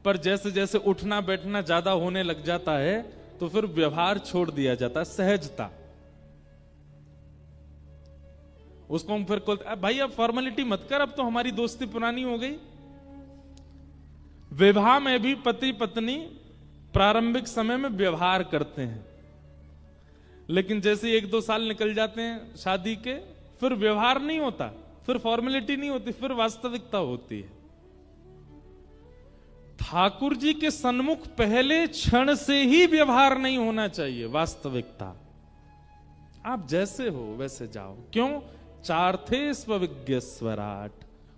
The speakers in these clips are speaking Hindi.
पर जैसे जैसे उठना बैठना ज्यादा होने लग जाता है तो फिर व्यवहार छोड़ दिया जाता है, सहजता। उसको हम फिर बोलते भाई अब फॉर्मेलिटी मत कर, अब तो हमारी दोस्ती पुरानी हो गई। विवाह में भी पति पत्नी प्रारंभिक समय में व्यवहार करते हैं, लेकिन जैसे 1-2 साल निकल जाते हैं शादी के, फिर व्यवहार नहीं होता, फिर फॉर्मेलिटी नहीं होती, फिर वास्तविकता होती है। ठाकुर जी के सन्मुख पहले क्षण से ही व्यवहार नहीं होना चाहिए, वास्तविकता। आप जैसे हो वैसे जाओ। क्यों? चार्थे स्वविज्ञ स्वराट,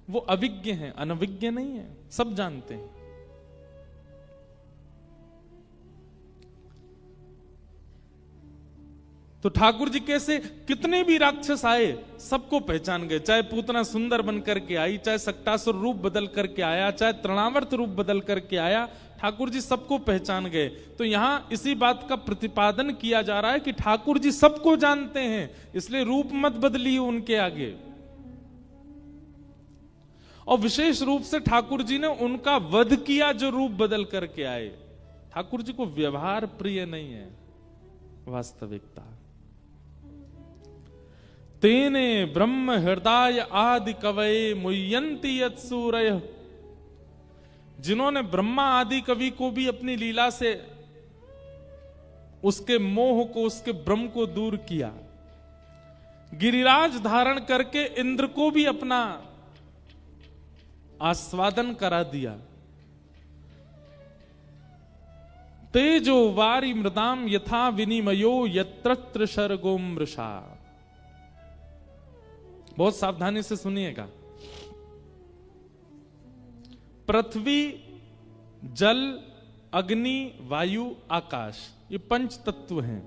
वो अविज्ञ हैं, अनविज्ञ नहीं है, सब जानते हैं। तो ठाकुर जी कैसे, कितने भी राक्षस आए सबको पहचान गए, चाहे पूतना सुंदर बन करके आई, चाहे सक्टासुर रूप बदल करके आया, चाहे तृणावर्त रूप बदल करके आया, ठाकुर जी सबको पहचान गए। तो यहां इसी बात का प्रतिपादन किया जा रहा है कि ठाकुर जी सबको जानते हैं, इसलिए रूप मत बदलिए उनके आगे। और विशेष रूप से ठाकुर जी ने उनका वध किया जो रूप बदल करके आए। ठाकुर जी को व्यवहार प्रिय नहीं है, वास्तविकता। तेने ब्रह्म हृदय आदि कवये मुह्यन्ति यत्सूरय, जिन्होंने ब्रह्मा आदि कवि को भी अपनी लीला से उसके मोह को, उसके भ्रम को दूर किया, गिरिराज धारण करके इंद्र को भी अपना आस्वादन करा दिया। तेजो वारी मृदाम यथा विनिमयो यत्र शर्गो मृषा। बहुत सावधानी से सुनिएगा। पृथ्वी, जल, अग्नि, वायु, आकाश, ये 5 तत्व हैं।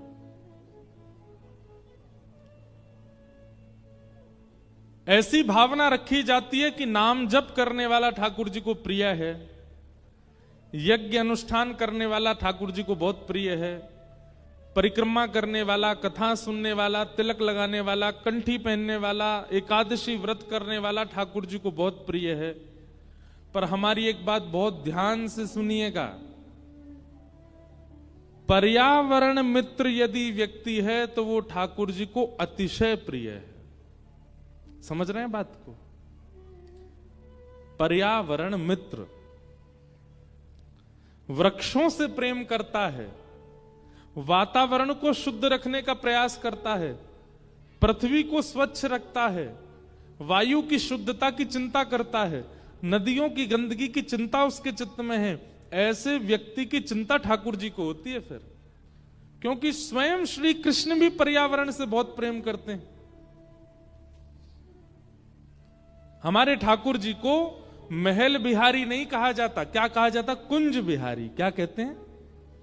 ऐसी भावना रखी जाती है कि नाम जप करने वाला ठाकुर जी को प्रिय है, यज्ञ अनुष्ठान करने वाला ठाकुर जी को बहुत प्रिय है, परिक्रमा करने वाला, कथा सुनने वाला, तिलक लगाने वाला, कंठी पहनने वाला, एकादशी व्रत करने वाला ठाकुर जी को बहुत प्रिय है। पर हमारी एक बात बहुत ध्यान से सुनिएगा, पर्यावरण मित्र यदि व्यक्ति है तो वो ठाकुर जी को अतिशय प्रिय है। समझ रहे हैं बात को? पर्यावरण मित्र वृक्षों से प्रेम करता है, वातावरण को शुद्ध रखने का प्रयास करता है, पृथ्वी को स्वच्छ रखता है, वायु की शुद्धता की चिंता करता है, नदियों की गंदगी की चिंता उसके चित्त में है। ऐसे व्यक्ति की चिंता ठाकुर जी को होती है फिर, क्योंकि स्वयं श्री कृष्ण भी पर्यावरण से बहुत प्रेम करते हैं। हमारे ठाकुर जी को महल बिहारी नहीं कहा जाता, क्या कहा जाता? कुंज बिहारी। क्या कहते हैं?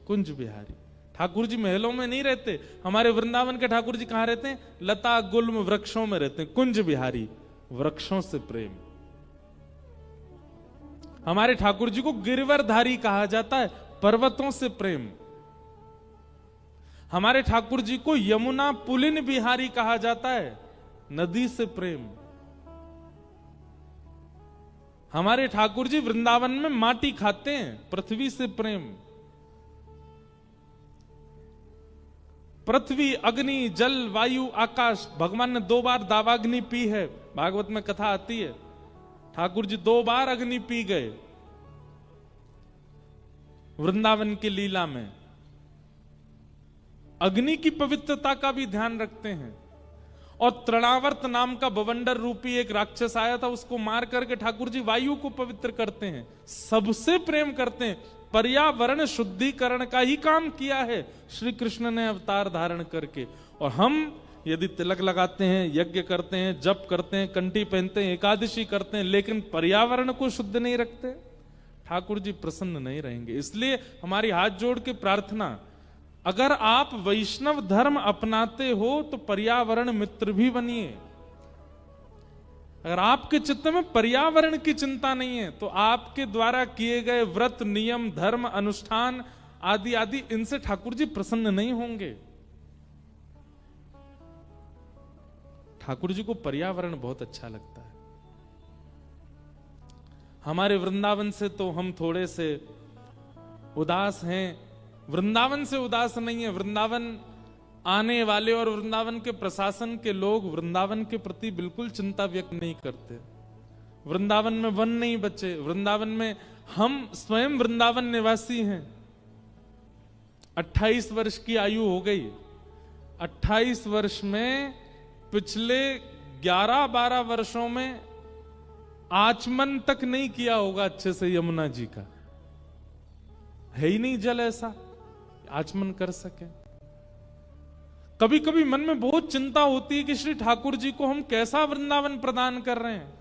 कुंज बिहारी। ठाकुर जी महलों में नहीं रहते। हमारे वृंदावन के ठाकुर जी कहां रहते हैं? लता गुल्म वृक्षों में रहते हैं। कुंज बिहारी, वृक्षों से प्रेम। हमारे ठाकुर जी को गिरिवरधारी कहा जाता है, पर्वतों से प्रेम। हमारे ठाकुर जी को यमुना पुलिन बिहारी कहा जाता है, नदी से प्रेम। हमारे ठाकुर जी वृंदावन में माटी खाते हैं, पृथ्वी से प्रेम। पृथ्वी, अग्नि, जल, वायु, आकाश, भगवान ने 2 बार दावाग्नि पी है। भागवत में कथा आती है, ठाकुर जी 2 बार अग्नि पी गए वृंदावन की लीला में। अग्नि की पवित्रता का भी ध्यान रखते हैं। और तृणावर्त नाम का बवंडर रूपी एक राक्षस आया था, उसको मार करके ठाकुर जी वायु को पवित्र करते हैं, सबसे प्रेम करते हैं। पर्यावरण शुद्धिकरण का ही काम किया है श्री कृष्ण ने अवतार धारण करके। और हम यदि तिलक लगाते हैं, यज्ञ करते हैं, जप करते हैं, कंठी पहनते हैं, एकादशी करते हैं, लेकिन पर्यावरण को शुद्ध नहीं रखते, ठाकुर जी प्रसन्न नहीं रहेंगे। इसलिए हमारी हाथ जोड़ के प्रार्थना, अगर आप वैष्णव धर्म अपनाते हो तो पर्यावरण मित्र भी बनिए। अगर आपके चित्त में पर्यावरण की चिंता नहीं है तो आपके द्वारा किए गए व्रत, नियम, धर्म, अनुष्ठान आदि आदि, इनसे ठाकुर जी प्रसन्न नहीं होंगे। ठाकुर जी को पर्यावरण बहुत अच्छा लगता है। हमारे वृंदावन से तो हम थोड़े से उदास हैं, वृंदावन से उदास नहीं है। वृंदावन आने वाले और वृंदावन के प्रशासन के लोग वृंदावन के प्रति बिल्कुल चिंता व्यक्त नहीं करते। वृंदावन में वन नहीं बचे, वृंदावन में हम स्वयं वृंदावन निवासी हैं। 28 वर्ष की आयु हो गई। 28 वर्ष में पिछले 11-12 वर्षों में आचमन तक नहीं किया होगा अच्छे से यमुना जी का। है ही नहीं जल ऐसा आचमन कर सके। कभी कभी मन में बहुत चिंता होती है कि श्री ठाकुर जी को हम कैसा वृंदावन प्रदान कर रहे हैं।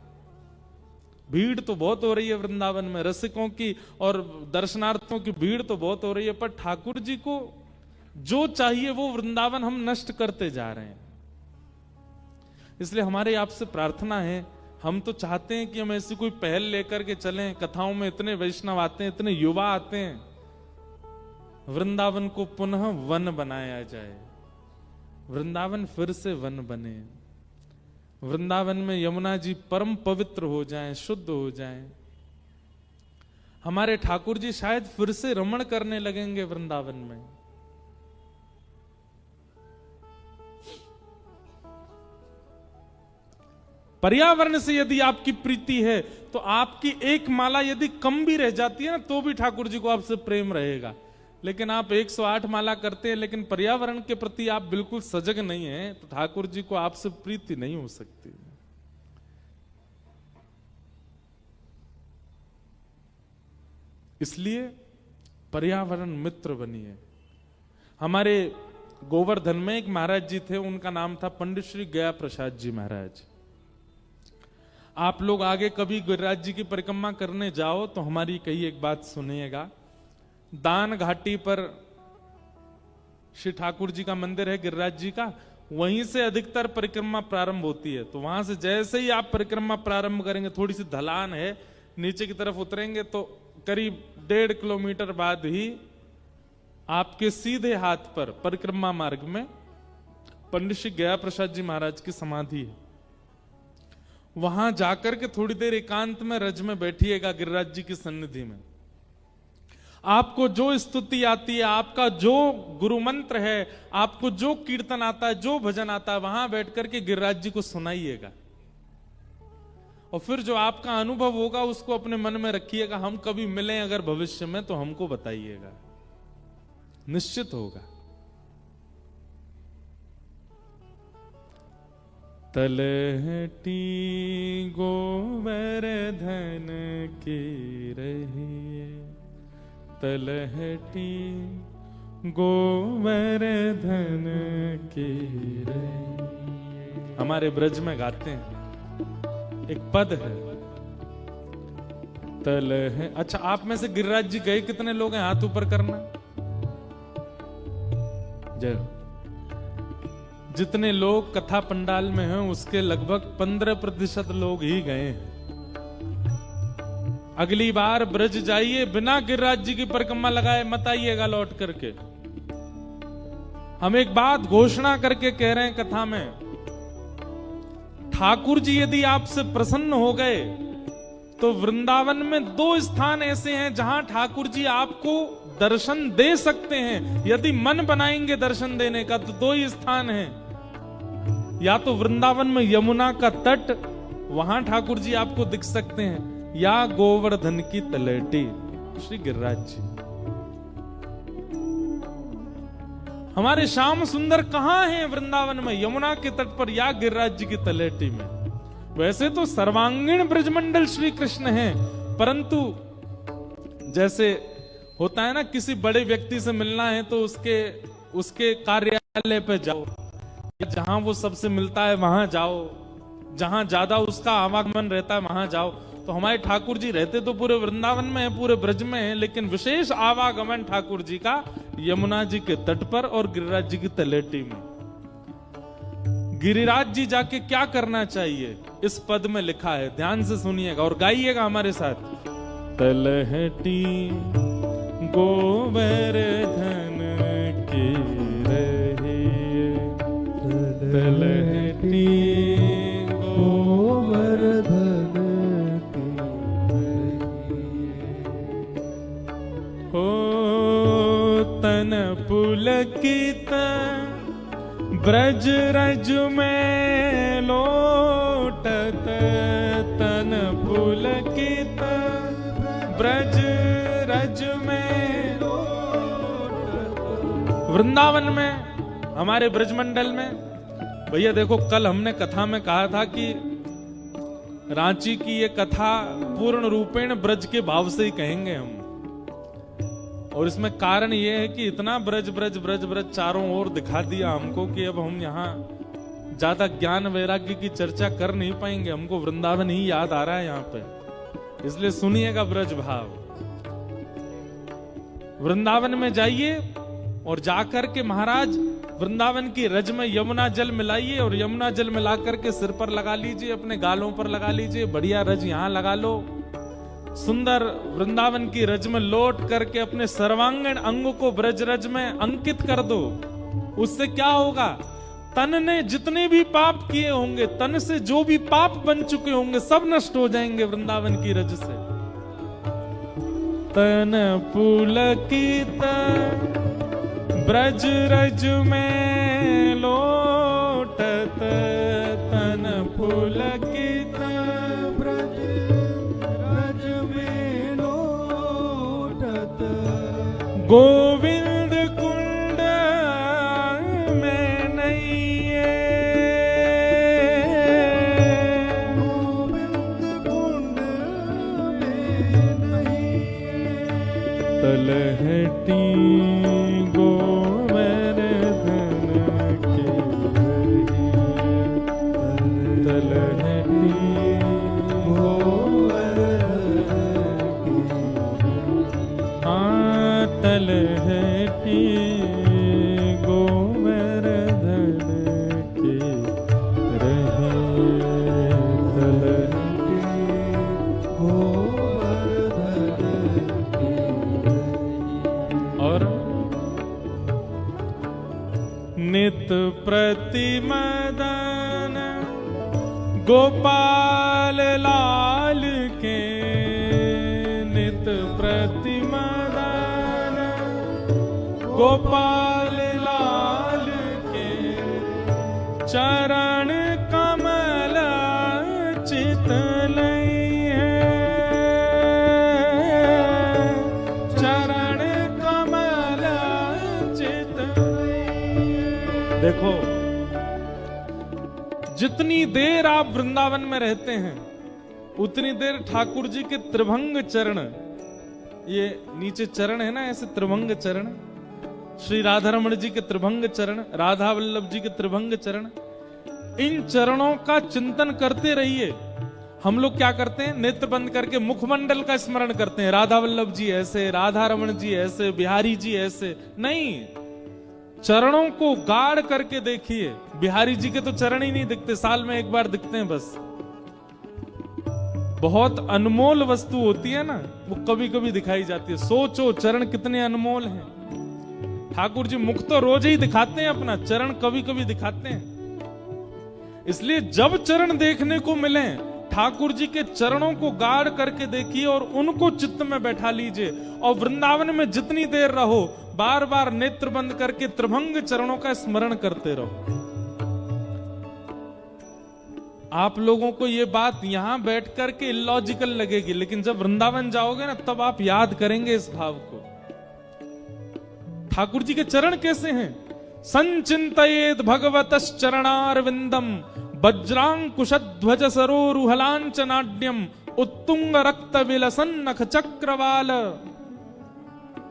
भीड़ तो बहुत हो रही है वृंदावन में, रसिकों की और दर्शनार्थियों की भीड़ तो बहुत हो रही है, पर ठाकुर जी को जो चाहिए वो वृंदावन हम नष्ट करते जा रहे हैं। इसलिए हमारे आपसे प्रार्थना है, हम तो चाहते हैं कि हम ऐसी कोई पहल लेकर के चलें। कथाओं में इतने वैष्णव आते हैं, इतने युवा आते हैं, वृंदावन को पुनः वन बनाया जाए, वृंदावन फिर से वन बने, वृंदावन में यमुना जी परम पवित्र हो जाएं, शुद्ध हो जाएं। हमारे ठाकुर जी शायद फिर से रमण करने लगेंगे वृंदावन में। पर्यावरण से यदि आपकी प्रीति है तो आपकी एक माला यदि कम भी रह जाती है ना, तो भी ठाकुर जी को आपसे प्रेम रहेगा। लेकिन आप 108 माला करते हैं लेकिन पर्यावरण के प्रति आप बिल्कुल सजग नहीं हैं, तो ठाकुर जी को आपसे प्रीति नहीं हो सकती। इसलिए पर्यावरण मित्र बनिए। हमारे गोवर्धन में एक महाराज जी थे, उनका नाम था पंडित श्री गया प्रसाद जी महाराज। आप लोग आगे कभी गिरिराज जी की परिक्रमा करने जाओ तो हमारी कही एक बात सुनिएगा। दान घाटी पर श्री ठाकुर जी का मंदिर है, गिरिराज जी का, वहीं से अधिकतर परिक्रमा प्रारंभ होती है। तो वहां से जैसे ही आप परिक्रमा प्रारंभ करेंगे, थोड़ी सी ढलान है, नीचे की तरफ उतरेंगे तो करीब 1.5 किलोमीटर बाद ही आपके सीधे हाथ पर परिक्रमा मार्ग में पंडित श्री गया प्रसाद जी महाराज की समाधि है। वहां जाकर के थोड़ी देर एकांत में रज में बैठिएगा गिरिराज जी की सन्निधि में। आपको जो स्तुति आती है, आपका जो गुरु मंत्र है, आपको जो कीर्तन आता है, जो भजन आता है, वहां बैठ करके गिरिराज जी को सुनाइएगा। और फिर जो आपका अनुभव होगा उसको अपने मन में रखिएगा। हम कभी मिलें अगर भविष्य में तो हमको बताइएगा, निश्चित होगा। तलहटी गोवर्धन की रहिए, तलहटी गोवर्धन की रहिए। हमारे ब्रज में गाते हैं, एक पद है तलह। अच्छा, आप में से गिरिराज जी गए कितने लोग हैं? हाथ ऊपर करना। जय हो। जितने लोग कथा पंडाल में हैं उसके लगभग 15% लोग ही गए हैं। अगली बार ब्रज जाइए, बिना गिरिराज जी की परिक्रमा लगाए मत आइएगा लौट करके। हम एक बात घोषणा करके कह रहे हैं कथा में, ठाकुर जी यदि आपसे प्रसन्न हो गए तो वृंदावन में 2 स्थान ऐसे हैं जहां ठाकुर जी आपको दर्शन दे सकते हैं। यदि मन बनाएंगे दर्शन देने का तो 2 ही स्थान हैं। या तो वृंदावन में यमुना का तट, वहां ठाकुर जी आपको दिख सकते हैं, या गोवर्धन की तलहटी श्री गिरिराज जी। हमारे श्याम सुंदर कहां हैं वृंदावन में? यमुना के तट पर या गिरिराज जी की तलहटी में। वैसे तो सर्वांगीण ब्रजमंडल श्री कृष्ण हैं, परंतु जैसे होता है ना, किसी बड़े व्यक्ति से मिलना है तो उसके कार्यालय पे जाओ, जहां वो सबसे मिलता है वहां जाओ, जहां ज्यादा उसका आवागमन रहता है वहां जाओ। तो हमारे ठाकुर जी रहते तो पूरे वृंदावन में है, पूरे ब्रज में है, लेकिन विशेष आवागमन ठाकुर जी का यमुना जी के तट पर और गिरिराज जी की तलहटी में। गिरिराज जी जाके क्या करना चाहिए इस पद में लिखा है, ध्यान से सुनिएगा और गाइएगा हमारे साथ। तलहटी गोवर्धन की रहिए, तलहटी गोवर्धन की रहिए। हो तन पुलकित ब्रज रज में लोटत, तन पुलकित ब्रज रज में लोटत। वृंदावन में, हमारे ब्रजमंडल में, भैया देखो कल हमने कथा में कहा था कि रांची की ये कथा पूर्ण रूपेण ब्रज के भाव से ही कहेंगे हम। और इसमें कारण ये है कि इतना ब्रज ब्रज ब्रज ब्रज चारों ओर दिखा दिया हमको कि अब हम यहाँ ज्यादा ज्ञान वैराग्य की चर्चा कर नहीं पाएंगे, हमको वृंदावन ही याद आ रहा है यहाँ पे। इसलिए सुनिएगा ब्रज भाव। वृंदावन में जाइए और जाकर के महाराज वृंदावन की रज में यमुना जल मिलाइए और यमुना जल मिला करके सिर पर लगा लीजिए, अपने गालों पर लगा लीजिए, बढ़िया रज यहाँ लगा लो। सुंदर वृंदावन की रज में लौट करके अपने सर्वांगीण अंग को ब्रज रज में अंकित कर दो। उससे क्या होगा? तन ने जितने भी पाप किए होंगे, तन से जो भी पाप बन चुके होंगे, सब नष्ट हो जाएंगे वृंदावन की रज से। तन पुलकित ब्रज रज में लोटत, तन पुलकित ब्रज रज में लोटत। गोविंद कुंड में नैये, गोविंद कुंड में नैये, तलहटी नित प्रतिमदन गोपाल लाल के, नित प्रतिमदन गोपाल लाल के, चरण कमल चित लइहे, चरण कमल चित लइहे। देखो जितनी देर आप वृंदावन में रहते हैं उतनी देर ठाकुर जी के त्रिभंग चरण, ये नीचे चरण है ना ऐसे त्रिभंग चरण, श्री राधारमण जी के त्रिभंग चरण, राधा वल्लभ जी के त्रिभंग चरण, इन चरणों का चिंतन करते रहिए। हम लोग क्या करते हैं? नेत्र बंद करके मुखमंडल का स्मरण करते हैं, राधा वल्लभ जी ऐसे, राधा रमण जी ऐसे, बिहारी जी ऐसे। नहीं, चरणों को गाड़ करके देखिए। बिहारी जी के तो चरण ही नहीं दिखते, साल में एक बार दिखते हैं बस। बहुत अनमोल वस्तु होती है ना, वो कभी कभी दिखाई जाती है। सोचो चरण कितने अनमोल हैं। ठाकुर जी मुख तो रोज ही दिखाते हैं अपना, चरण कभी कभी दिखाते हैं। इसलिए जब चरण देखने को मिले, ठाकुर जी के चरणों को गाड़ करके देखिए और उनको चित्त में बैठा लीजिए। और वृंदावन में जितनी देर रहो, बार बार नेत्र बंद करके त्रिभंग चरणों का स्मरण करते रहो। आप लोगों को ये बात यहां बैठ करके इलॉजिकल लगेगी, लेकिन जब वृंदावन जाओगे ना, तब आप याद करेंगे इस भाव को। ठाकुर जी के चरण कैसे हैं? संचिंतयेद भगवतश् चरणारविंदम वज्रांकुशध्वज सरोरुहलांचनाड्यम उत्तुंग रक्त विलसन नख चक्रवाल।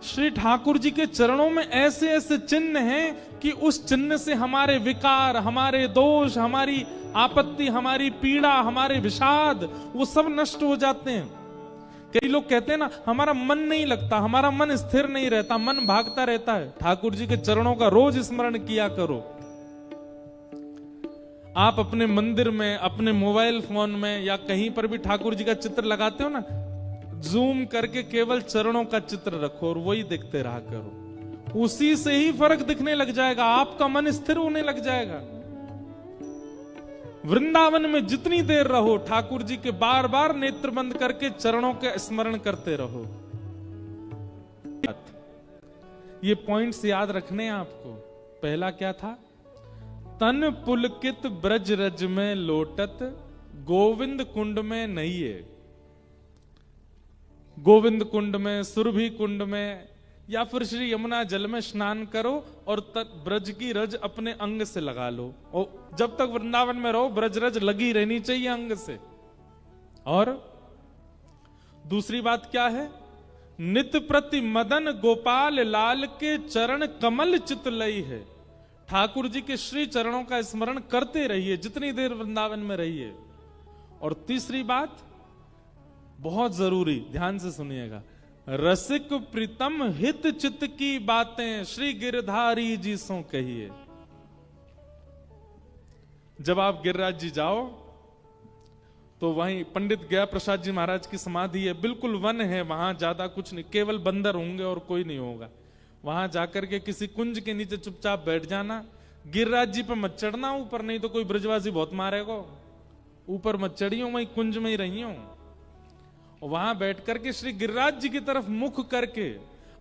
श्री ठाकुर जी के चरणों में ऐसे ऐसे चिन्ह हैं कि उस चिन्ह से हमारे विकार, हमारे दोष, हमारी आपत्ति, हमारी पीड़ा, हमारे विषाद, वो सब नष्ट हो जाते हैं। कई लोग कहते हैं ना, हमारा मन नहीं लगता, हमारा मन स्थिर नहीं रहता, मन भागता रहता है। ठाकुर जी के चरणों का रोज स्मरण किया करो। आप अपने मंदिर में, अपने मोबाइल फोन में या कहीं पर भी ठाकुर जी का चित्र लगाते हो ना, जूम करके केवल चरणों का चित्र रखो और वही देखते रहा करो। उसी से ही फर्क दिखने लग जाएगा, आपका मन स्थिर होने लग जाएगा। वृंदावन में जितनी देर रहो, ठाकुर जी के बार बार नेत्र बंद करके चरणों के स्मरण करते रहो। ये पॉइंट्स याद रखने हैं आपको। पहला क्या था? तन पुलकित ब्रज रज में लोटत, गोविंद कुंड में नहिए। गोविंद कुंड में, सुरभि कुंड में, या फिर श्री यमुना जल में स्नान करो और ब्रज की रज अपने अंग से लगा लो। और जब तक वृंदावन में रहो ब्रज रज लगी रहनी चाहिए अंग से। और दूसरी बात क्या है? नित प्रति मदन गोपाल लाल के चरण कमल चित लई है। ठाकुर जी के श्री चरणों का स्मरण करते रहिए जितनी देर वृंदावन में रहिए। और तीसरी बात बहुत जरूरी, ध्यान से सुनिएगा, रसिक प्रीतम हित चित की बातें श्री गिरधारी जी सो कहिए। जब आप गिरिराज जी जाओ तो वहीं पंडित गया प्रसाद जी महाराज की समाधि है, बिल्कुल वन है, वहां ज्यादा कुछ नहीं, केवल बंदर होंगे और कोई नहीं होगा। वहां जाकर के किसी कुंज के नीचे चुपचाप बैठ जाना। गिरिराज जी पे मत चढ़ना ऊपर, नहीं तो कोई ब्रजवासी बहुत मारेगा। ऊपर मत चढ़ियो, वहीं कुंज में ही रहियो। वहां बैठ करके श्री गिरिराज जी की तरफ मुख करके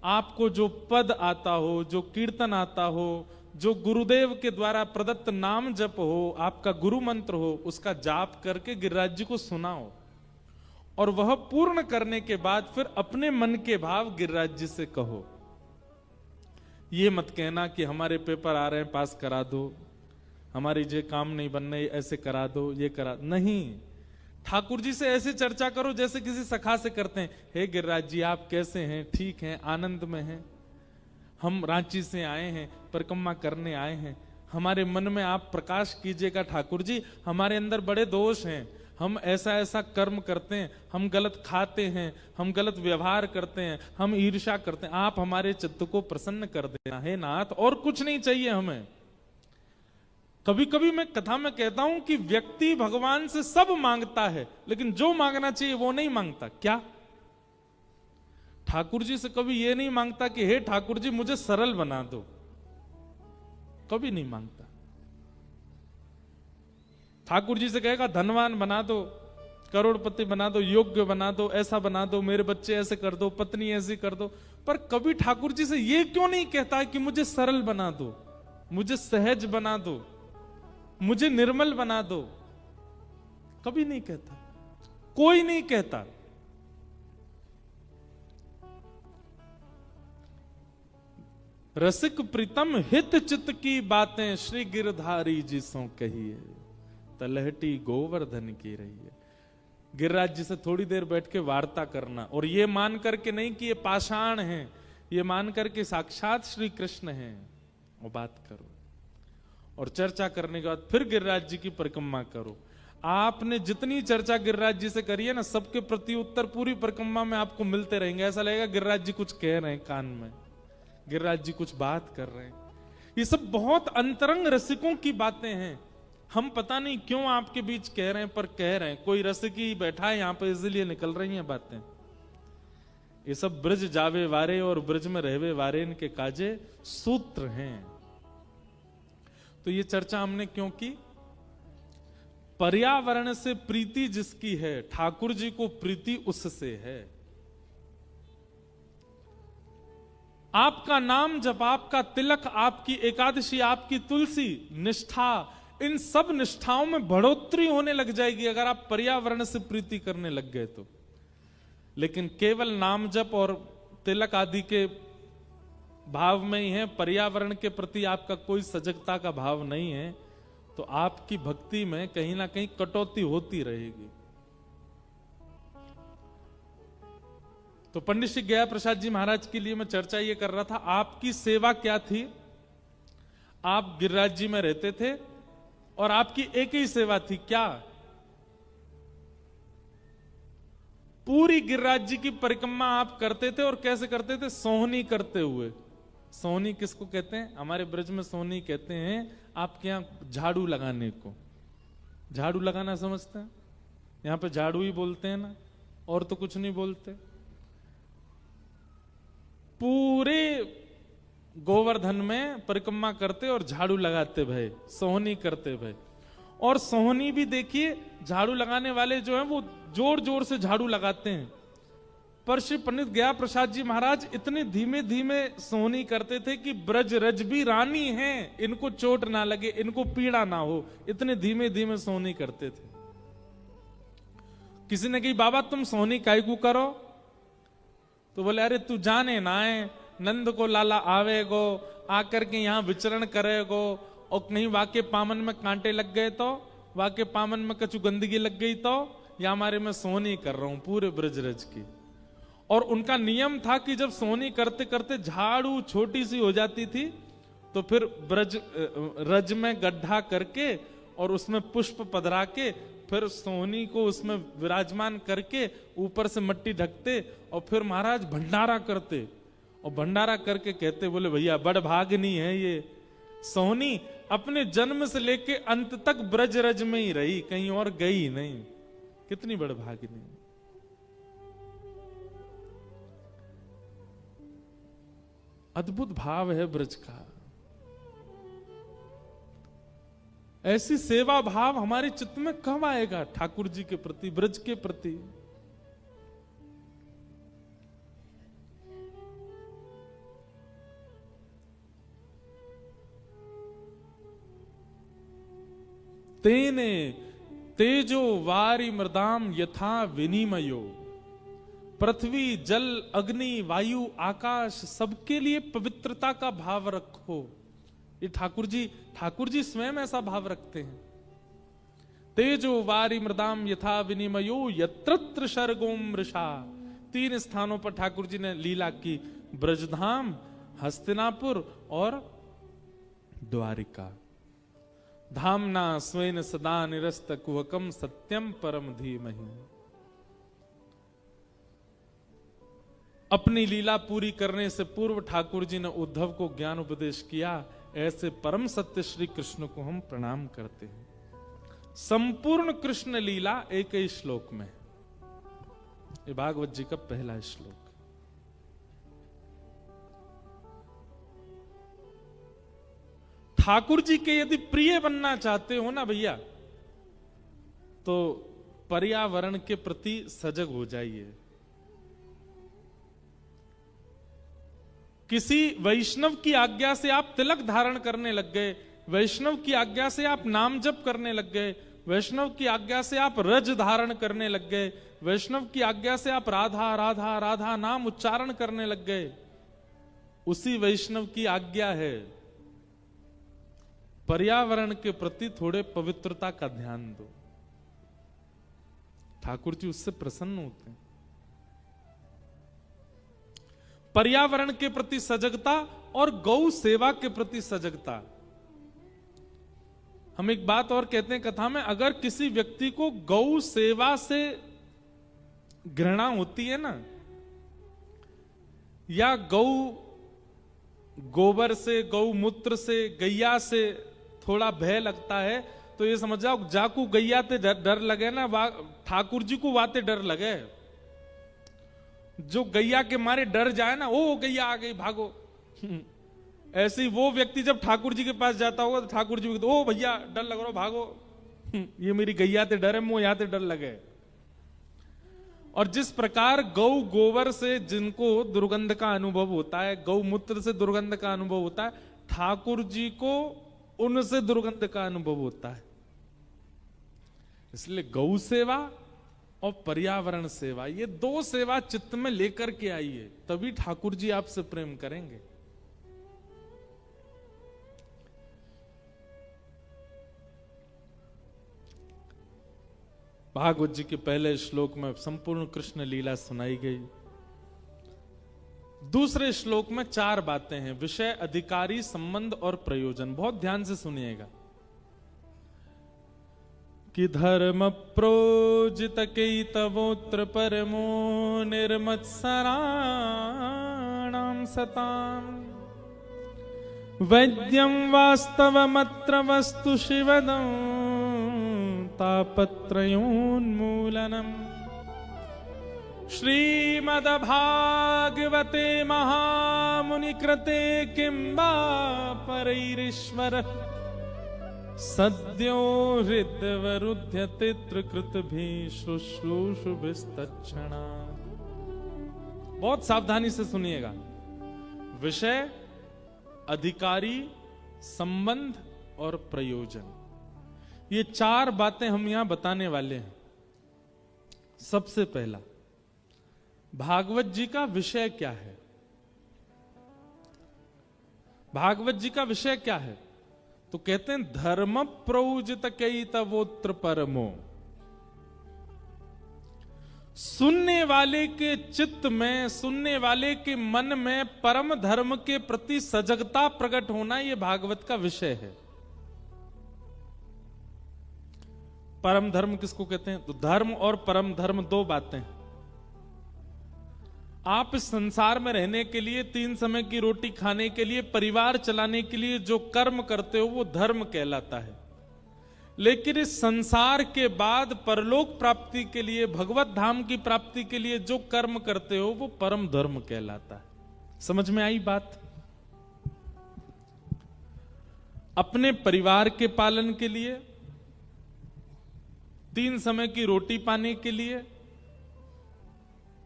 आपको जो पद आता हो, जो कीर्तन आता हो, जो गुरुदेव के द्वारा प्रदत्त नाम जप हो, आपका गुरु मंत्र हो, उसका जाप करके गिरिराज जी को सुनाओ। और वह पूर्ण करने के बाद फिर अपने मन के भाव गिरिराज जी से कहो। ये मत कहना कि हमारे पेपर आ रहे हैं, पास करा दो, हमारी जे काम नहीं बन रही, ऐसे करा दो, ये करा, नहीं। ठाकुर जी से ऐसे चर्चा करो जैसे किसी सखा से करते हैं। हे गिरिराज जी, आप कैसे हैं? ठीक हैं, आनंद में हैं। हम रांची से आए हैं, परिक्रमा करने आए हैं, हमारे मन में आप प्रकाश कीजिएगा ठाकुर जी। हमारे अंदर बड़े दोष हैं, हम ऐसा ऐसा कर्म करते हैं, हम गलत खाते हैं, हम गलत व्यवहार करते हैं, हम ईर्ष्या करते हैं, आप हमारे चित्त को प्रसन्न कर देना हे नाथ, और कुछ नहीं चाहिए हमें। कभी कभी मैं कथा में कहता हूं कि व्यक्ति भगवान से सब मांगता है, लेकिन जो मांगना चाहिए वो नहीं मांगता। क्या? ठाकुर जी से कभी ये नहीं मांगता कि हे ठाकुर जी मुझे सरल बना दो, कभी नहीं मांगता। ठाकुर जी से कहेगा धनवान बना दो, करोड़पति बना दो, योग्य बना दो, ऐसा बना दो, मेरे बच्चे ऐसे कर दो, पत्नी ऐसी कर दो। पर कभी ठाकुर जी से ये क्यों नहीं कहता कि मुझे सरल बना दो, मुझे सहज बना दो, मुझे निर्मल बना दो? कभी नहीं कहता, कोई नहीं कहता। रसिक प्रीतम हित चित की बातें श्री गिरधारी जी सो कहिए, तलहटी गोवर्धन की रही है। गिरिराज जी से थोड़ी देर बैठ के वार्ता करना, और ये मान करके नहीं कि ये पाषाण हैं, ये मान करके साक्षात श्री कृष्ण हैं, और बात करो। और चर्चा करने के बाद फिर गिरिराज जी की परिक्रमा करो। आपने जितनी चर्चा गिरिराज जी से करी है ना, सबके प्रति उत्तर पूरी परिक्रमा में आपको मिलते रहेंगे। ऐसा लगेगा गिरिराज जी कुछ कह रहे हैं कान में, गिरिराज जी कुछ बात कर रहे हैं। ये सब बहुत अंतरंग रसिकों की बातें हैं, हम पता नहीं क्यों आपके बीच कह रहे हैं, पर कह रहे हैं। कोई रसिक ही बैठा है यहाँ पे, इसलिए निकल रही हैं बातें। ये सब ब्रज जावे वारे और ब्रज में रहवे वारे इनके काजे सूत्र हैं। तो ये चर्चा हमने क्यों की? पर्यावरण से प्रीति जिसकी है, ठाकुर जी को प्रीति उससे है। आपका नाम जप, आपका तिलक, आपकी एकादशी, आपकी तुलसी, निष्ठा, इन सब निष्ठाओं में बढ़ोतरी होने लग जाएगी अगर आप पर्यावरण से प्रीति करने लग गए तो। लेकिन केवल नाम जप और तिलक आदि के भाव में ही है, पर्यावरण के प्रति आपका कोई सजगता का भाव नहीं है, तो आपकी भक्ति में कहीं ना कहीं कटौती होती रहेगी। तो पंडित श्री गया प्रसाद जी महाराज के लिए मैं चर्चा ये कर रहा था, आपकी सेवा क्या थी? आप गिरिराज जी में रहते थे और आपकी एक ही सेवा थी, क्या? पूरी गिरिराज जी की परिक्रमा आप करते थे। और कैसे करते थे? सोहनी करते हुए। सोहनी किसको कहते हैं? हमारे ब्रज में सोहनी कहते हैं आपके यहां झाड़ू लगाने को। झाड़ू लगाना समझते हैं? यहां पे झाड़ू ही बोलते हैं ना, और तो कुछ नहीं बोलते। पूरे गोवर्धन में परिक्रमा करते और झाड़ू लगाते भय, सोहनी करते भय। और सोहनी भी देखिए, झाड़ू लगाने वाले जो हैं वो जोर जोर से झाड़ू लगाते हैं। पर श्री पंडित गया प्रसाद जी महाराज इतने धीमे धीमे सोहनी करते थे कि ब्रज रज भी रानी हैं, इनको चोट ना लगे, इनको पीड़ा ना हो, इतने धीमे धीमे सोहनी करते थे। किसी ने कही बाबा तुम सोहनी काहे को करो? तो बोले अरे तू जाने ना है, नंद को लाला आवेगो, आकर के यहाँ विचरण करेगो, और कहीं वाके पामन में कांटे लग गए तो, वाके पामन में कछु गंदगी लग गई तो, या हमारे में सोहनी कर रहा हूं पूरे ब्रजरज की। और उनका नियम था कि जब सोहनी करते करते झाड़ू छोटी सी हो जाती थी तो फिर रज में गड्ढा करके और उसमें पुष्प पधरा के फिर सोहनी को उसमें विराजमान करके ऊपर से मिट्टी ढकते और फिर महाराज भंडारा करते, और भंडारा करके कहते बोले भैया बड़ भागनी है ये सोहनी, अपने जन्म से लेके अंत तक ब्रजरज में ही रही, कहीं और गई नहीं, कितनी बड़ भागनी। अद्भुत भाव है ब्रज का। ऐसी सेवा भाव हमारे चित्त में कब आएगा ठाकुर जी के प्रति, ब्रज के प्रति? तेने तेजो वारी मृदाम यथा विनिमयो, पृथ्वी जल अग्नि वायु आकाश सबके लिए पवित्रता का भाव रखो। ये ठाकुर जी स्वयं ऐसा भाव रखते हैं। तेजो वारी मृदाम यथा विनिमयो यत्रत्र शर्गोम मृषा, 3 स्थानों पर ठाकुर जी ने लीला की, ब्रजधाम, हस्तिनापुर और द्वारिका। धामना स्वेन सदा निरस्त कुहकम सत्यम परम धीमहि। अपनी लीला पूरी करने से पूर्व ठाकुर जी ने उद्धव को ज्ञान उपदेश किया। ऐसे परम सत्य श्री कृष्ण को हम प्रणाम करते हैं। संपूर्ण कृष्ण लीला एक ही श्लोक में, ये भागवत जी का पहला श्लोक। ठाकुर जी के यदि प्रिय बनना चाहते हो ना भैया, तो पर्यावरण के प्रति सजग हो जाइए। किसी वैष्णव की आज्ञा से आप तिलक धारण करने लग गए, वैष्णव की आज्ञा से आप नाम जप करने लग गए, वैष्णव की आज्ञा से आप रज धारण करने लग गए, वैष्णव की आज्ञा से आप राधा राधा राधा नाम उच्चारण करने लग गए, उसी वैष्णव की आज्ञा है पर्यावरण के प्रति थोड़े पवित्रता का ध्यान दो। ठाकुर जी उससे प्रसन्न होते हैं। पर्यावरण के प्रति सजगता और गौ सेवा के प्रति सजगता। हम एक बात और कहते हैं कथा में, अगर किसी व्यक्ति को गौ सेवा से घृणा होती है ना, या गोबर से, गौमूत्र से, गैया से थोड़ा भय लगता है, तो ये समझ जाओ जाकू गैया ते डर लगे ना, ठाकुर जी को वाते डर लगे। जो गैया के मारे डर जाए ना, ओ गैया आ गई भागो, ऐसे ही वो व्यक्ति जब ठाकुर जी के पास जाता होगा तो ठाकुर जी को ओ भैया डर लग रहा भागो, ये मेरी गैया ते डर है, मुंह यहाँ ते डर लगे। और जिस प्रकार गौ गोबर से जिनको दुर्गंध का अनुभव होता है, गौमूत्र से दुर्गंध का अनुभव होता है, ठाकुर जी को उनसे दुर्गंध का अनुभव होता है। इसलिए गौ सेवा और पर्यावरण सेवा, ये 2 सेवा चित्त में लेकर के आइए, तभी ठाकुर जी आपसे प्रेम करेंगे। भागवत जी के पहले श्लोक में संपूर्ण कृष्ण लीला सुनाई गई। दूसरे श्लोक में 4 बातें हैं, विषय, अधिकारी, संबंध और प्रयोजन। बहुत ध्यान से सुनिएगा। कि धर्म प्रोजित केतवोत्र परमो निर्मत्सराणां सताम् वैद्यं वास्तवमत्र वस्तु शिवदं तापत्रयोन्मूलनम् श्रीमद्भागवते महामुनिकृते किं वा परैरीश्वर सद्यो हृदयवरुध्यते त्रिकृतभिः शुश्रूषुभिस्तत्क्षणात्। बहुत सावधानी से सुनिएगा। विषय, अधिकारी, संबंध और प्रयोजन, ये 4 बातें हम यहां बताने वाले हैं। सबसे पहला, भागवत जी का विषय क्या है? भागवत जी का विषय क्या है? तो कहते हैं धर्म प्रौजित कई तवोत्र परमो। सुनने वाले के चित्त में, सुनने वाले के मन में परम धर्म के प्रति सजगता प्रकट होना, यह भागवत का विषय है। परम धर्म किसको कहते हैं? तो धर्म और परम धर्म 2 बातें। आप इस संसार में रहने के लिए, 3 समय की रोटी खाने के लिए, परिवार चलाने के लिए जो कर्म करते हो वो धर्म कहलाता है। लेकिन इस संसार के बाद परलोक प्राप्ति के लिए, भगवत धाम की प्राप्ति के लिए जो कर्म करते हो वो परम धर्म कहलाता है। समझ में आई बात? अपने परिवार के पालन के लिए, 3 समय की रोटी पाने के लिए,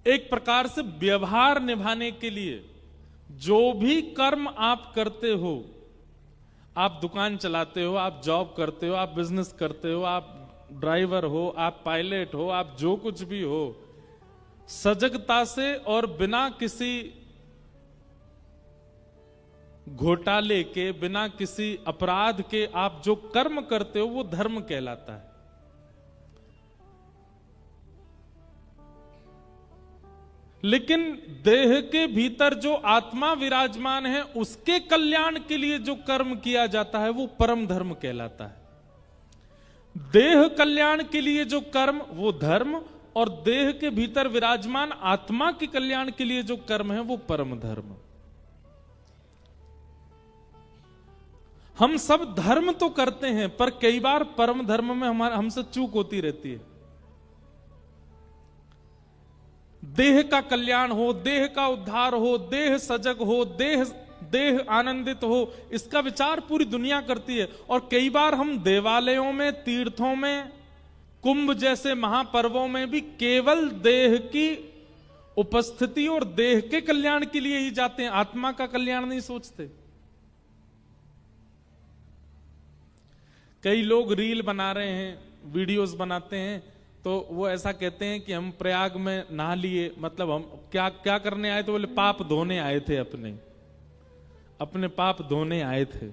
एक प्रकार से व्यवहार निभाने के लिए जो भी कर्म आप करते हो, आप दुकान चलाते हो, आप जॉब करते हो, आप बिजनेस करते हो, आप ड्राइवर हो, आप पायलट हो, आप जो कुछ भी हो, सजगता से और बिना किसी घोटाले के, बिना किसी अपराध के आप जो कर्म करते हो वो धर्म कहलाता है। लेकिन देह के भीतर जो आत्मा विराजमान है उसके कल्याण के लिए जो कर्म किया जाता है वो परम धर्म कहलाता है। देह कल्याण के लिए जो कर्म वो धर्म, और देह के भीतर विराजमान आत्मा के कल्याण के लिए जो कर्म है वो परम धर्म। हम सब धर्म तो करते हैं पर कई बार परम धर्म में हमसे चूक होती रहती है। देह का कल्याण हो, देह का उद्धार हो, देह सजग हो, देह आनंदित हो, इसका विचार पूरी दुनिया करती है। और कई बार हम देवालयों में, तीर्थों में, कुंभ जैसे महापर्वों में भी केवल देह की उपस्थिति और देह के कल्याण के लिए ही जाते हैं, आत्मा का कल्याण नहीं सोचते। कई लोग रील बना रहे हैं, वीडियोस बनाते हैं, तो वो ऐसा कहते हैं कि हम प्रयाग में नहा लिए, मतलब हम क्या क्या करने आए? तो बोले पाप धोने आए थे, अपने पाप धोने आए थे।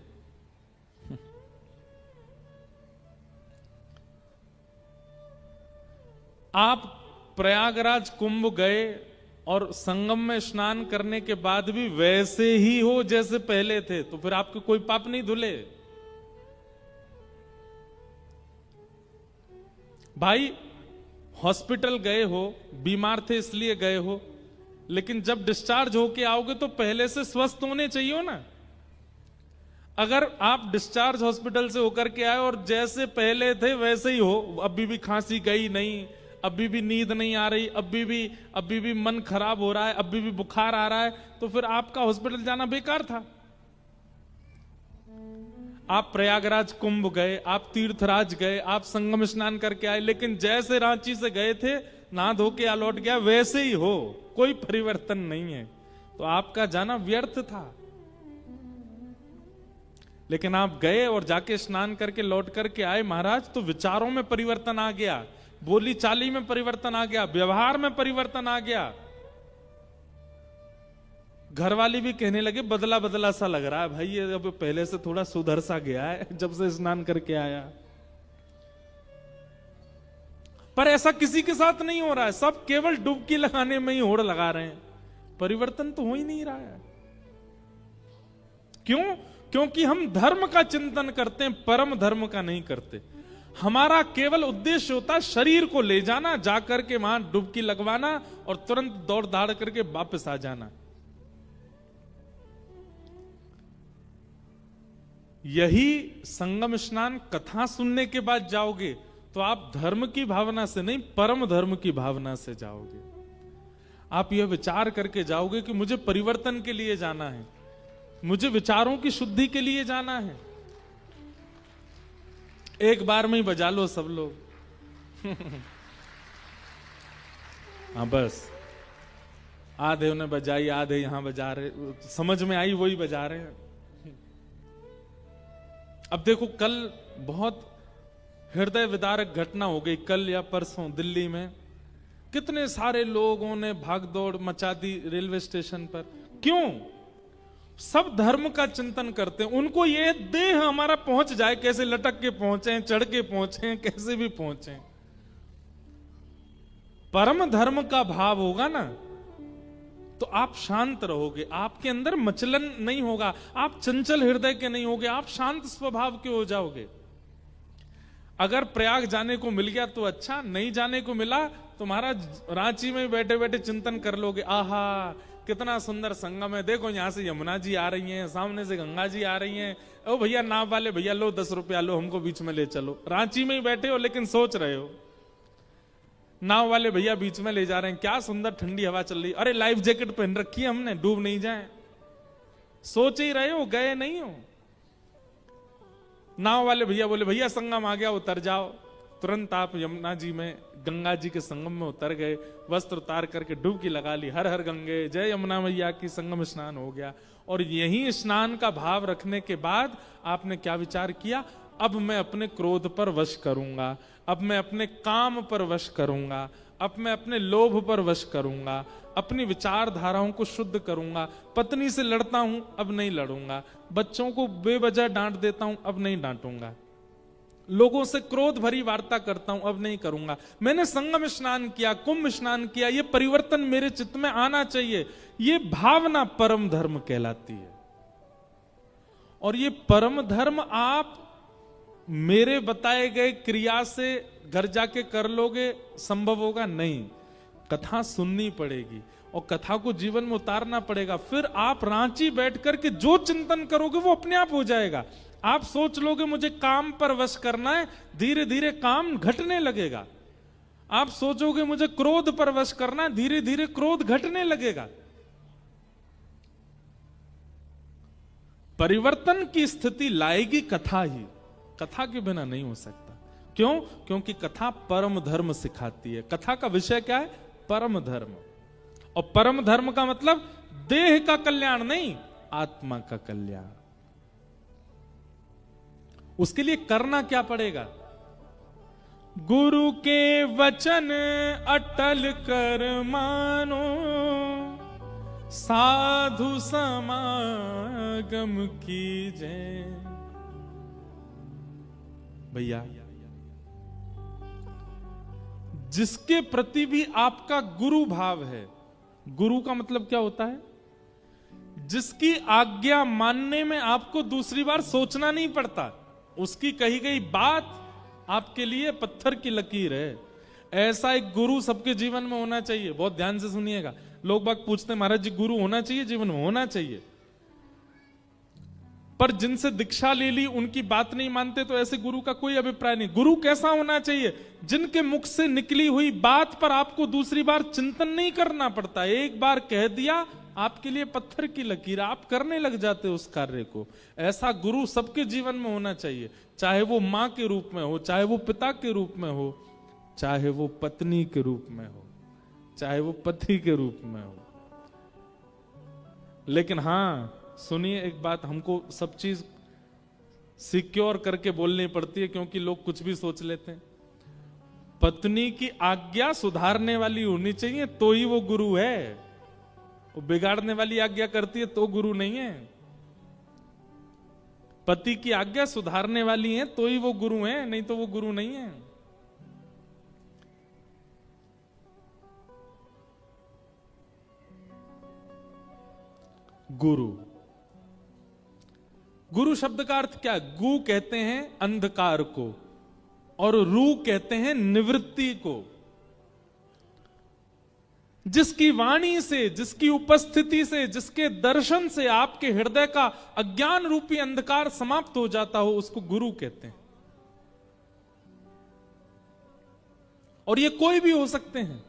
आप प्रयागराज कुंभ गए और संगम में स्नान करने के बाद भी वैसे ही हो जैसे पहले थे, तो फिर आपके कोई पाप नहीं धुले। भाई हॉस्पिटल गए हो, बीमार थे इसलिए गए हो, लेकिन जब डिस्चार्ज होके आओगे तो पहले से स्वस्थ होने चाहिए ना। अगर आप डिस्चार्ज हॉस्पिटल से होकर के आए और जैसे पहले थे वैसे ही हो, अभी भी खांसी गई नहीं, अभी भी नींद नहीं आ रही, अभी भी मन खराब हो रहा है, अभी भी बुखार आ रहा है, तो फिर आपका हॉस्पिटल जाना बेकार था। आप प्रयागराज कुंभ गए, आप तीर्थराज गए, आप संगम स्नान करके आए, लेकिन जैसे रांची से गए थे नहा धो के आ लौट गया वैसे ही हो, कोई परिवर्तन नहीं है, तो आपका जाना व्यर्थ था। लेकिन आप गए और जाके स्नान करके लौट करके आए महाराज, तो विचारों में परिवर्तन आ गया, बोली चाली में परिवर्तन आ गया, व्यवहार में परिवर्तन आ गया। घर वाले भी कहने लगे बदला बदला सा लग रहा है भाई, ये अब पहले से थोड़ा सुधर सा गया है जब से स्नान करके आया। पर ऐसा किसी के साथ नहीं हो रहा है, सब केवल डुबकी लगाने में ही होड़ लगा रहे हैं, परिवर्तन तो हो ही नहीं रहा है। क्यों? क्योंकि हम धर्म का चिंतन करते हैं, परम धर्म का नहीं करते। हमारा केवल उद्देश्य होता है शरीर को ले जाना, जाकर के वहां डुबकी लगवाना और तुरंत दौड़ धाड़ करके वापस आ जाना। यही संगम स्नान कथा सुनने के बाद जाओगे तो आप धर्म की भावना से नहीं, परम धर्म की भावना से जाओगे। आप यह विचार करके जाओगे कि मुझे परिवर्तन के लिए जाना है, मुझे विचारों की शुद्धि के लिए जाना है। एक बार में ही बजा लो सब लोग। हाँ बस, आधे उन्हें बजाई, आधे यहां बजा रहे, समझ में आई वही बजा रहे हैं। अब देखो, कल बहुत हृदय विदारक घटना हो गई, कल या परसों दिल्ली में कितने सारे लोगों ने भागदौड़ मचा दी रेलवे स्टेशन पर। क्यों? सब धर्म का चिंतन करते हैं, उनको ये देह हमारा पहुंच जाए, कैसे लटक के पहुंचे, चढ़ के पहुंचे, कैसे भी पहुंचे। परम धर्म का भाव होगा ना तो आप शांत रहोगे, आपके अंदर मचलन नहीं होगा, आप चंचल हृदय के नहीं होगे, आप शांत स्वभाव के हो जाओगे। अगर प्रयाग जाने को मिल गया तो अच्छा, नहीं जाने को मिला तो महाराज रांची में बैठे बैठे चिंतन कर लोगे, आहा कितना सुंदर संगम है, देखो यहां से यमुना जी आ रही हैं, सामने से गंगा जी आ रही हैं, ओ भैया नाव वाले भैया लो 10 रुपया लो, हमको बीच में ले चलो। रांची में ही बैठे हो लेकिन सोच रहे हो, नाव वाले भैया बीच में ले जा रहे हैं, क्या सुंदर ठंडी हवा चल रही, अरे लाइफ जैकेट पहन रखी है हमने, डूब नहीं जाए। सोच ही रहे हो, गए नहीं हो। नाव वाले भैया बोले भैया संगम आ गया, उतर जाओ। तुरंत आप यमुना जी में, गंगा जी के संगम में उतर गए, वस्त्र उतार करके डुबकी लगा ली, हर हर गंगे जय यमुना मैया की, संगम स्नान हो गया। और यही स्नान का भाव रखने के बाद आपने क्या विचार किया, अब मैं अपने क्रोध पर वश करूंगा, अब मैं अपने काम पर वश करूंगा, अब मैं अपने लोभ पर वश करूंगा, अपनी विचारधाराओं को शुद्ध करूंगा। पत्नी से लड़ता हूं, अब नहीं लड़ूंगा। बच्चों को बेवजह डांट देता हूं, अब नहीं डांटूंगा। लोगों से क्रोध भरी वार्ता करता हूं, अब नहीं करूंगा। मैंने संगम स्नान किया, कुंभ स्नान किया, ये परिवर्तन मेरे चित्त में आना चाहिए। ये भावना परम धर्म कहलाती है। और ये परम धर्म आप मेरे बताए गए क्रिया से घर जाके कर लोगे, संभव होगा नहीं। कथा सुननी पड़ेगी और कथा को जीवन में उतारना पड़ेगा। फिर आप रांची बैठ करके जो चिंतन करोगे वो अपने आप हो जाएगा। आप सोच लोगे मुझे काम पर वश करना है, धीरे धीरे काम घटने लगेगा। आप सोचोगे मुझे क्रोध पर वश करना है, धीरे धीरे क्रोध घटने लगेगा। परिवर्तन की स्थिति लाएगी कथा ही, कथा के बिना नहीं हो सकता। क्यों? क्योंकि कथा परम धर्म सिखाती है। कथा का विषय क्या है? परम धर्म। और परम धर्म का मतलब देह का कल्याण नहीं, आत्मा का कल्याण। उसके लिए करना क्या पड़ेगा? गुरु के वचन अटल कर मानो, साधु समागम कीजिए। भैया, जिसके प्रति भी आपका गुरु भाव है, गुरु का मतलब क्या होता है? जिसकी आज्ञा मानने में आपको दूसरी बार सोचना नहीं पड़ता, उसकी कही गई बात आपके लिए पत्थर की लकीर है। ऐसा एक गुरु सबके जीवन में होना चाहिए। बहुत ध्यान से सुनिएगा। लोग बाग पूछते हैं महाराज जी गुरु होना चाहिए जीवन में? होना चाहिए, पर जिनसे दीक्षा ले ली उनकी बात नहीं मानते तो ऐसे गुरु का कोई अभिप्राय नहीं। गुरु कैसा होना चाहिए? जिनके मुख से निकली हुई बात पर आपको दूसरी बार चिंतन नहीं करना पड़ता। एक बार कह दिया, आपके लिए पत्थर की लकीर, आप करने लग जाते हो उस कार्य को। ऐसा गुरु सबके जीवन में होना चाहिए, चाहे वो मां के रूप में हो, चाहे वो पिता के रूप में हो, चाहे वो पत्नी के रूप में हो, चाहे वो पति के रूप में हो। लेकिन हां सुनिए एक बात, हमको सब चीज सिक्योर करके बोलनी पड़ती है, क्योंकि लोग कुछ भी सोच लेते हैं। पत्नी की आज्ञा सुधारने वाली होनी चाहिए तो ही वो गुरु है। वो बिगाड़ने वाली आज्ञा करती है तो गुरु नहीं है। पति की आज्ञा सुधारने वाली है तो ही वो गुरु है, नहीं तो वो गुरु नहीं है। गुरु, गुरु शब्द का अर्थ क्या? गु कहते हैं अंधकार को और रू कहते हैं निवृत्ति को। जिसकी वाणी से, जिसकी उपस्थिति से, जिसके दर्शन से आपके हृदय का अज्ञान रूपी अंधकार समाप्त हो जाता हो, उसको गुरु कहते हैं। और ये कोई भी हो सकते हैं।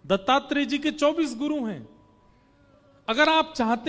दत्तात्रेय जी के 24 गुरु हैं। अगर आप चाहते